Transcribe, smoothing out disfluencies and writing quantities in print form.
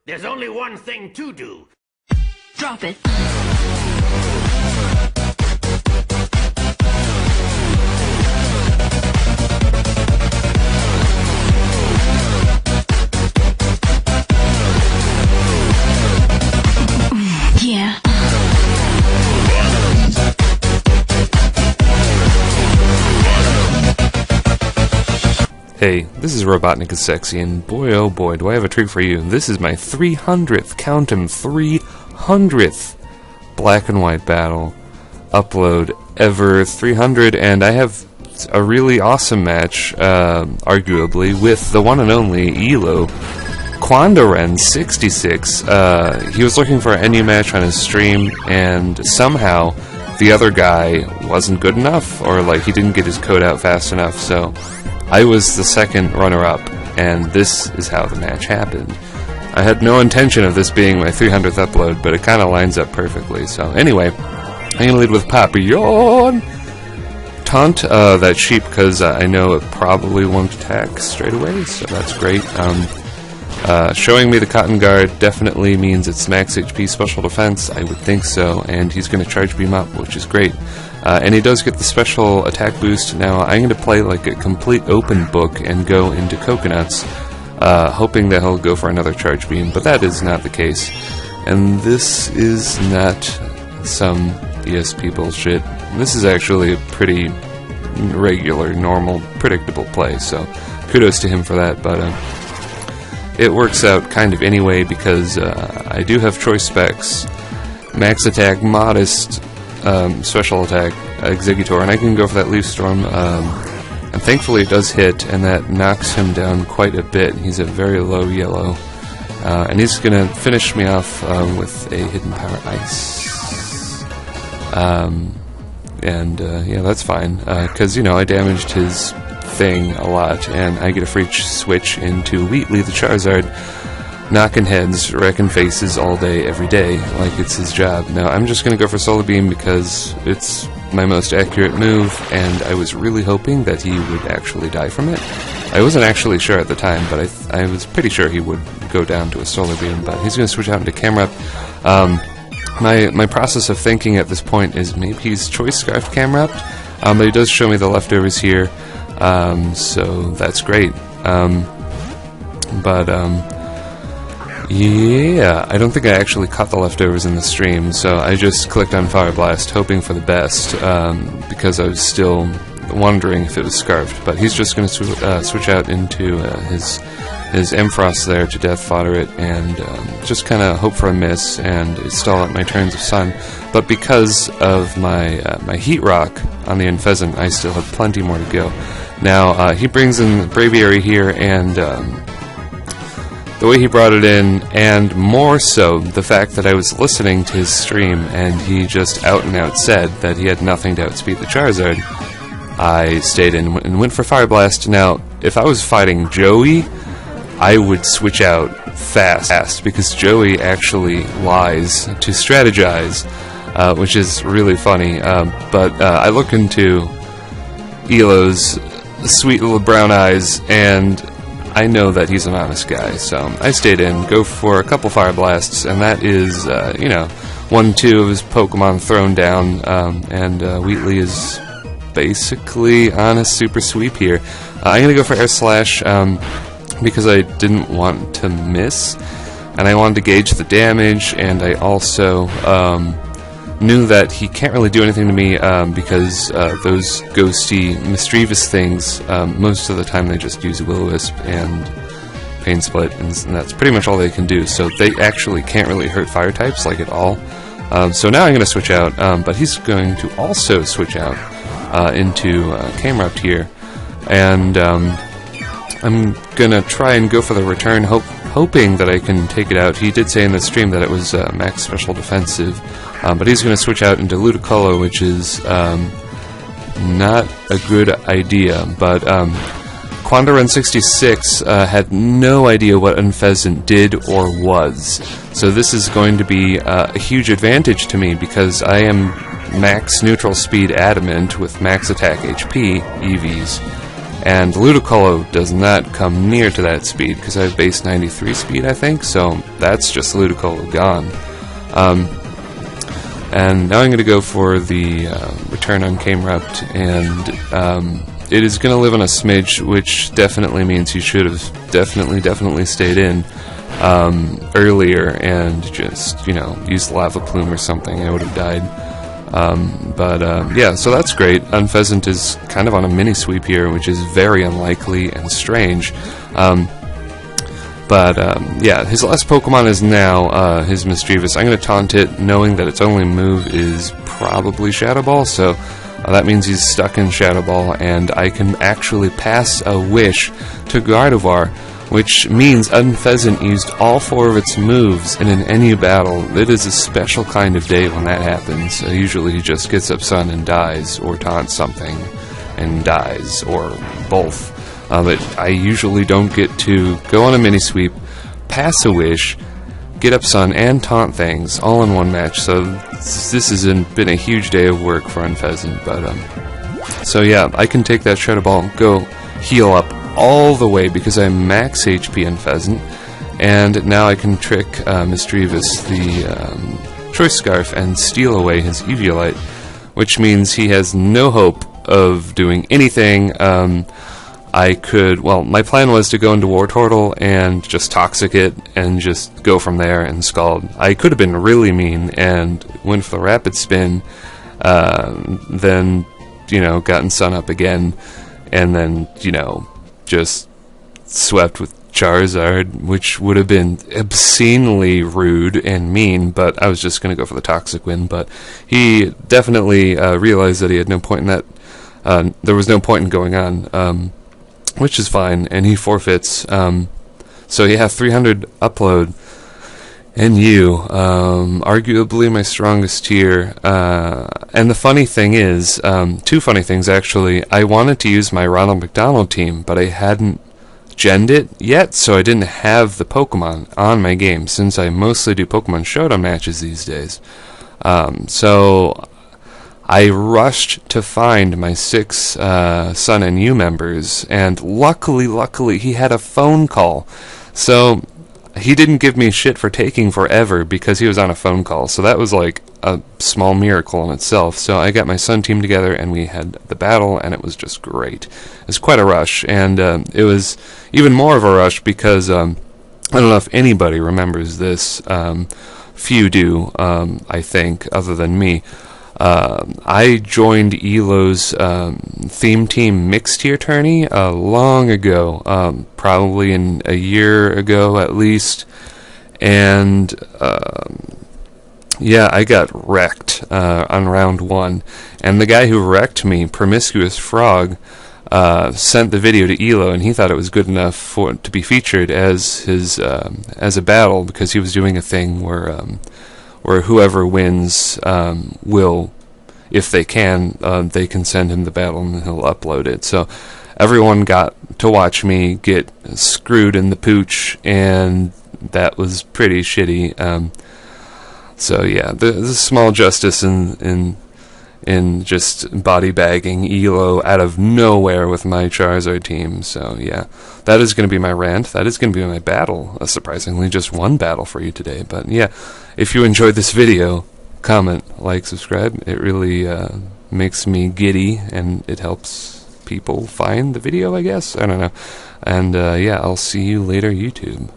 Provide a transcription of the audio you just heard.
There's only one thing to do. Drop it. Yeah. Hey, this is RobotnikIsSexy, and boy oh boy do I have a treat for you. This is my 300th, count 'em, 300th black and white battle upload ever, 300, and I have a really awesome match, arguably, with the one and only ELO, KwandaoRen66. He was looking for a NU match on his stream, and somehow the other guy wasn't good enough, or like he didn't get his code out fast enough, so I was the second runner-up, and this is how the match happened. I had no intention of this being my 300th upload, but it kind of lines up perfectly. So anyway, I'm going to lead with Papillon. Taunt that sheep, because I know it probably won't attack straight away, so that's great. Showing me the cotton guard definitely means it's max HP special defense, I would think so, and he's going to charge beam up, which is great. And he does get the special attack boost. Now I'm going to play like a complete open book and go into coconuts, hoping that he'll go for another charge beam, but that is not the case. And this is not some ESP bullshit. This is actually a pretty regular, normal, predictable play, so kudos to him for that, but it works out kind of anyway because I do have choice specs, max attack, modest special attack, Executor, and I can go for that Leaf Storm, and thankfully it does hit, and that knocks him down quite a bit. He's a very low yellow, and he's going to finish me off with a Hidden Power Ice. Yeah, that's fine, because, you know, I damaged his thing a lot, and I get a free switch into Wheatley the Charizard, knocking heads, wrecking faces all day, every day, like it's his job. Now, I'm just going to go for Solar Beam because it's my most accurate move, and I was really hoping that he would actually die from it. I wasn't actually sure at the time, but I was pretty sure he would go down to a Solar Beam, but he's going to switch out into Camera Up. My process of thinking at this point is maybe he's Choice Scarfed Camera Up, but he does show me the leftovers here, so that's great. Yeah, I don't think I actually caught the leftovers in the stream, so I just clicked on Fire Blast, hoping for the best, because I was still wondering if it was Scarfed. But he's just going to switch out into his Emfrost there to Death Fodder it, and just kind of hope for a miss and stall out my turns of Sun. But because of my Heat Rock on the Unpheasant, I still have plenty more to go. Now, he brings in Braviary here, and the way he brought it in, and more so the fact that I was listening to his stream and he just out and out said that he had nothing to outspeed the Charizard, I stayed in and went for Fire Blast. Now, if I was fighting Joey, I would switch out fast because Joey actually lies to strategize, which is really funny. But I look into ELO's sweet little brown eyes, and I know that he's an honest guy, so I stayed in, go for a couple Fire Blasts, and that is, 1-2 of his Pokemon thrown down, and Wheatley is basically on a super sweep here. I'm going to go for Air Slash, because I didn't want to miss, and I wanted to gauge the damage, and I also knew that he can't really do anything to me because those ghosty, mischievous things, most of the time they just use Will-O-Wisp and Pain Split, and that's pretty much all they can do, so they actually can't really hurt fire types, like, at all. So now I'm going to switch out, but he's going to also switch out into Camera Up here, and I'm going to try and go for the return, hoping that I can take it out. He did say in the stream that it was max special defensive, but he's going to switch out into Ludicolo, which is not a good idea. But KwandaoRen66 had no idea what Unpheasant did or was, so this is going to be a huge advantage to me because I am max neutral speed adamant with max attack HP EVs. And Ludicolo does not come near to that speed, because I have base 93 speed, I think, so that's just Ludicolo gone. And now I'm going to go for the return on Camerupt, and it is going to live on a smidge, which definitely means you should have definitely stayed in earlier and just, used Lava Plume or something. I would have died. Yeah, so that's great. Unpheasant is kind of on a mini sweep here, which is very unlikely and strange. Yeah, his last Pokemon is now his Mischievous. I'm going to taunt it, knowing that its only move is probably Shadow Ball, so that means he's stuck in Shadow Ball, and I can actually pass a Wish to Gardevoir, which means Unpheasant used all 4 of its moves in an NU battle. It is a special kind of day when that happens. Usually he just gets up Sun and dies, or taunts something and dies, or both. But I usually don't get to go on a mini sweep, pass a Wish, get up Sun, and taunt things all in one match. So this has been a huge day of work for Unpheasant. So yeah, I can take that Shadow Ball, go heal up all the way because I'm max HP Unpheasant, and now I can trick Mischievous, the Choice Scarf, and steal away his Eviolite, which means he has no hope of doing anything. My plan was to go into Wartortle and just Toxic it and just go from there and Scald. I could have been really mean and went for the Rapid Spin, then, gotten Sun up again, and then, just swept with Charizard, which would have been obscenely rude and mean, but I was just going to go for the Toxic win. But he definitely realized that he had no point in that. There was no point in going on, which is fine, and he forfeits. So you have 300 upload, and arguably my strongest tier. And the funny thing is, 2 funny things actually. I wanted to use my Ronald McDonald team, but I hadn't genned it yet, so I didn't have the Pokemon on my game, since I mostly do Pokemon Showdown matches these days. So I rushed to find my 6 Sun and U members, and luckily he had a phone call. So he didn't give me shit for taking forever because he was on a phone call, so that was like a small miracle in itself. So I got my Sun team together, and we had the battle, and it was just great. It was quite a rush, and it was even more of a rush because I don't know if anybody remembers this. Few do, I think, other than me. I joined ELO's theme team mixed tier tourney long ago, probably a year ago at least, and yeah, I got wrecked on round 1, and the guy who wrecked me, Promiscuous Frog, sent the video to ELO, and he thought it was good enough to be featured as his as a battle, because he was doing a thing where whoever wins will, if they can send him the battle and he'll upload it. So everyone got to watch me get screwed in the pooch, and that was pretty shitty. So yeah, the small justice in just body bagging ELO out of nowhere with my Charizard team. So yeah, that is going to be my rant. That is going to be my battle. Surprisingly, just one battle for you today. But yeah, if you enjoyed this video, comment, like, subscribe. It really makes me giddy, and it helps people find the video, I guess. I don't know. And yeah, I'll see you later, YouTube.